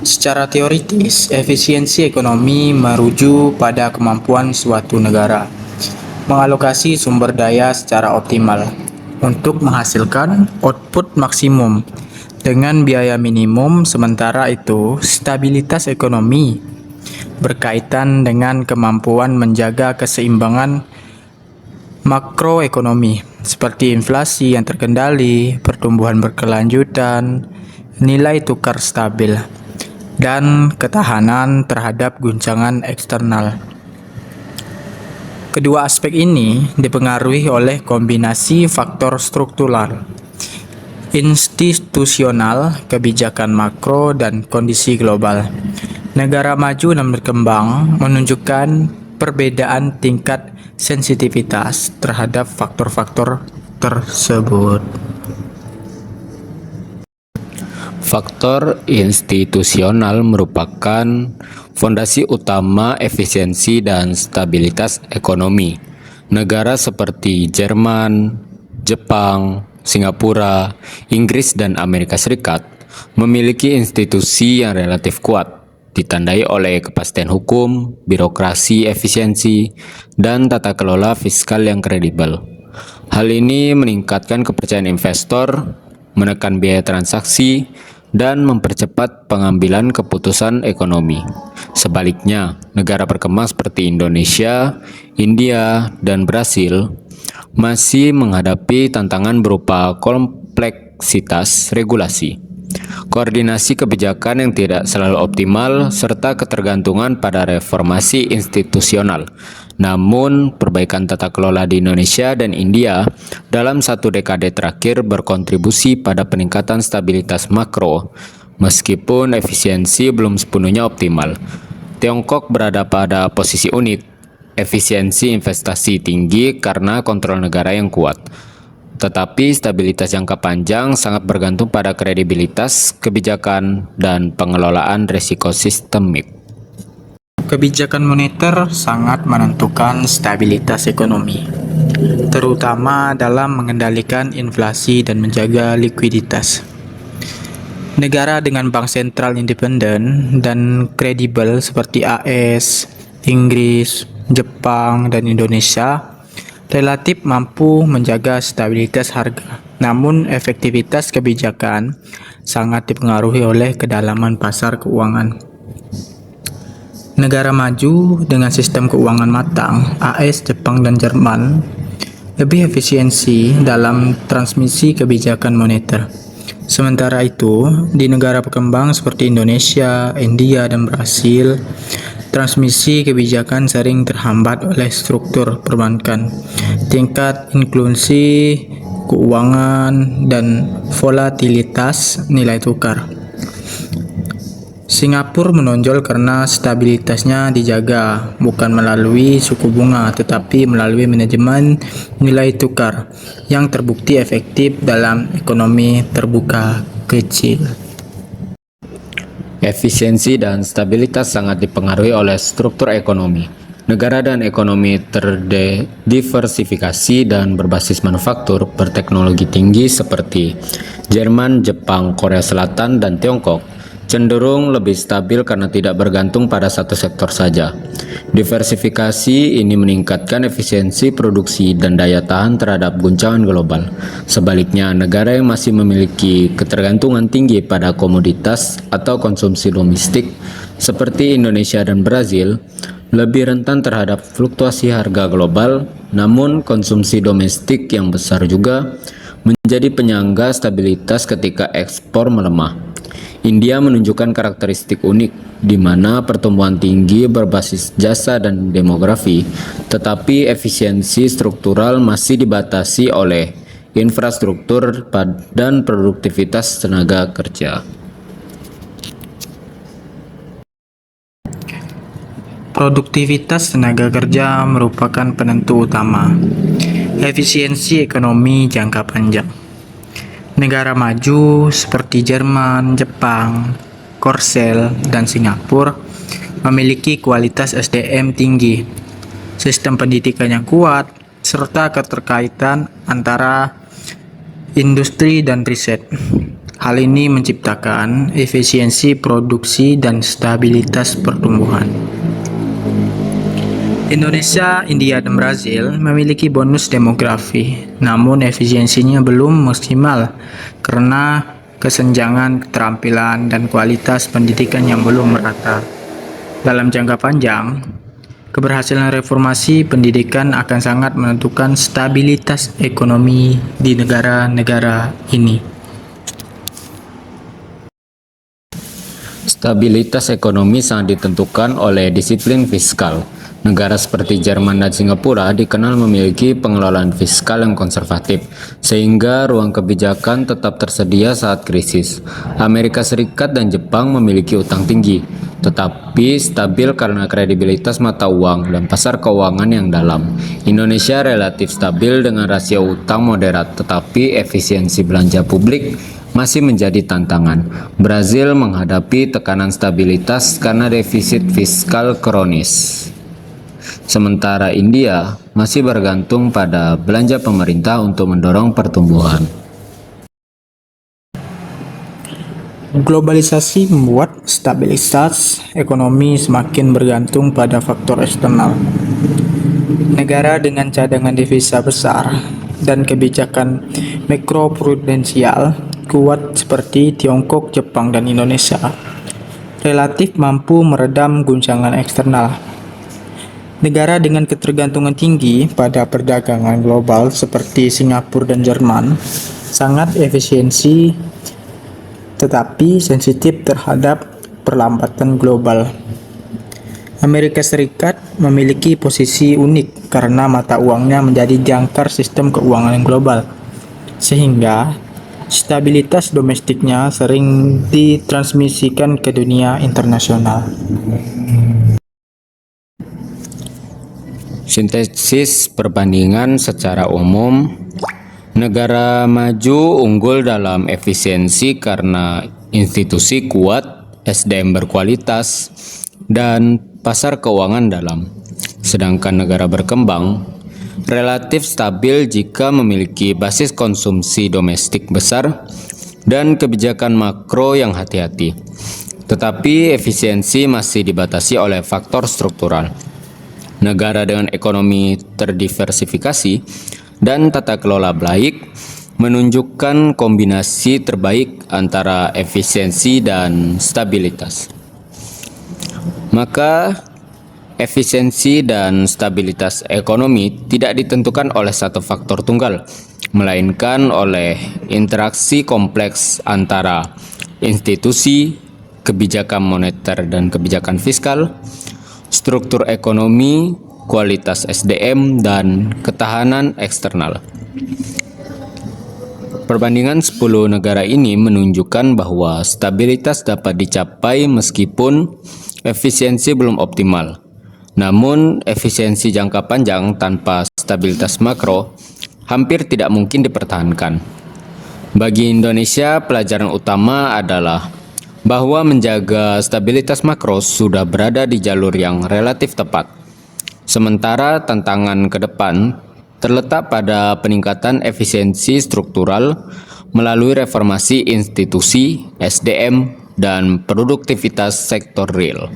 Secara teoritis, efisiensi ekonomi merujuk pada kemampuan suatu negara mengalokasi sumber daya secara optimal untuk menghasilkan output maksimum dengan biaya minimum. Sementara itu, stabilitas ekonomi berkaitan dengan kemampuan menjaga keseimbangan makroekonomi seperti inflasi yang terkendali, pertumbuhan berkelanjutan, nilai tukar stabil, dan ketahanan terhadap guncangan eksternal. Kedua aspek ini dipengaruhi oleh kombinasi faktor struktural, institusional, kebijakan makro, dan kondisi global. Negara maju dan berkembang menunjukkan perbedaan tingkat sensitivitas terhadap faktor-faktor tersebut. Faktor institusional merupakan fondasi utama efisiensi dan stabilitas ekonomi. Negara seperti Jerman, Jepang, Singapura, Inggris, dan Amerika Serikat memiliki institusi yang relatif kuat, ditandai oleh kepastian hukum, birokrasi efisiensi, dan tata kelola fiskal yang kredibel. Hal ini meningkatkan kepercayaan investor, menekan biaya transaksi, dan mempercepat pengambilan keputusan ekonomi. Sebaliknya, negara berkembang seperti Indonesia, India, dan Brasil masih menghadapi tantangan berupa kompleksitas regulasi, koordinasi kebijakan yang tidak selalu optimal, serta ketergantungan pada reformasi institusional. Namun, perbaikan tata kelola di Indonesia dan India dalam satu dekade terakhir berkontribusi pada peningkatan stabilitas makro, meskipun efisiensi belum sepenuhnya optimal. Tiongkok berada pada posisi unik, efisiensi investasi tinggi karena kontrol negara yang kuat. Tetapi stabilitas jangka panjang sangat bergantung pada kredibilitas kebijakan dan pengelolaan risiko sistemik. Kebijakan moneter sangat menentukan stabilitas ekonomi, terutama dalam mengendalikan inflasi dan menjaga likuiditas. Negara dengan bank sentral independen dan kredibel seperti AS, Inggris, Jepang, dan Indonesia relatif mampu menjaga stabilitas harga. Namun, efektivitas kebijakan sangat dipengaruhi oleh kedalaman pasar keuangan. Negara maju dengan sistem keuangan matang, AS, Jepang, dan Jerman, lebih efisiensi dalam transmisi kebijakan moneter. Sementara itu, di negara berkembang seperti Indonesia, India, dan Brasil, transmisi kebijakan sering terhambat oleh struktur perbankan, tingkat inklusi keuangan, dan volatilitas nilai tukar. Singapura menonjol karena stabilitasnya dijaga bukan melalui suku bunga tetapi melalui manajemen nilai tukar yang terbukti efektif dalam ekonomi terbuka kecil. Efisiensi dan stabilitas sangat dipengaruhi oleh struktur ekonomi. Negara dan ekonomi terdiversifikasi dan berbasis manufaktur berteknologi tinggi seperti Jerman, Jepang, Korea Selatan, dan Tiongkok cenderung lebih stabil karena tidak bergantung pada satu sektor saja. Diversifikasi ini meningkatkan efisiensi produksi dan daya tahan terhadap guncangan global. Sebaliknya, negara yang masih memiliki ketergantungan tinggi pada komoditas atau konsumsi domestik seperti Indonesia dan Brasil lebih rentan terhadap fluktuasi harga global. Namun, konsumsi domestik yang besar juga menjadi penyangga stabilitas ketika ekspor melemah. India menunjukkan karakteristik unik, di mana pertumbuhan tinggi berbasis jasa dan demografi, tetapi efisiensi struktural masih dibatasi oleh infrastruktur dan produktivitas tenaga kerja. Produktivitas tenaga kerja merupakan penentu utama efisiensi ekonomi jangka panjang. Negara maju seperti Jerman, Jepang, Korsel, dan Singapura memiliki kualitas SDM tinggi, sistem pendidikan yang kuat, serta keterkaitan antara industri dan riset. Hal ini menciptakan efisiensi produksi dan stabilitas pertumbuhan. Indonesia, India, dan Brazil memiliki bonus demografi, namun efisiensinya belum maksimal karena kesenjangan keterampilan dan kualitas pendidikan yang belum merata. Dalam jangka panjang, keberhasilan reformasi pendidikan akan sangat menentukan stabilitas ekonomi di negara-negara ini. Stabilitas ekonomi sangat ditentukan oleh disiplin fiskal. Negara seperti Jerman dan Singapura dikenal memiliki pengelolaan fiskal yang konservatif, sehingga ruang kebijakan tetap tersedia saat krisis. Amerika Serikat dan Jepang memiliki utang tinggi, tetapi stabil karena kredibilitas mata uang dan pasar keuangan yang dalam. Indonesia relatif stabil dengan rasio utang moderat, tetapi efisiensi belanja publik masih menjadi tantangan. Brazil menghadapi tekanan stabilitas karena defisit fiskal kronis. Sementara India masih bergantung pada belanja pemerintah untuk mendorong pertumbuhan. Globalisasi membuat stabilitas ekonomi semakin bergantung pada faktor eksternal. Negara dengan cadangan devisa besar dan kebijakan makroprudensial kuat seperti Tiongkok, Jepang, dan Indonesia relatif mampu meredam guncangan eksternal. Negara dengan ketergantungan tinggi pada perdagangan global seperti Singapura dan Jerman sangat efisiensi tetapi sensitif terhadap perlambatan global. Amerika Serikat memiliki posisi unik karena mata uangnya menjadi jangkar sistem keuangan global, sehingga stabilitas domestiknya sering ditransmisikan ke dunia internasional. Sintesis perbandingan secara umum, negara maju unggul dalam efisiensi karena institusi kuat, SDM berkualitas, dan pasar keuangan dalam. Sedangkan negara berkembang relatif stabil jika memiliki basis konsumsi domestik besar dan kebijakan makro yang hati-hati. Tetapi efisiensi masih dibatasi oleh faktor struktural. Negara dengan ekonomi terdiversifikasi dan tata kelola baik menunjukkan kombinasi terbaik antara efisiensi dan stabilitas. Maka, efisiensi dan stabilitas ekonomi tidak ditentukan oleh satu faktor tunggal, melainkan oleh interaksi kompleks antara institusi, kebijakan moneter dan kebijakan fiskal, struktur ekonomi, kualitas SDM, dan ketahanan eksternal. Perbandingan 10 negara ini menunjukkan bahwa stabilitas dapat dicapai meskipun efisiensi belum optimal. Namun, efisiensi jangka panjang tanpa stabilitas makro hampir tidak mungkin dipertahankan. Bagi Indonesia, pelajaran utama adalah bahwa menjaga stabilitas makro sudah berada di jalur yang relatif tepat. Sementara tantangan ke depan terletak pada peningkatan efisiensi struktural melalui reformasi institusi, SDM, dan produktivitas sektor real.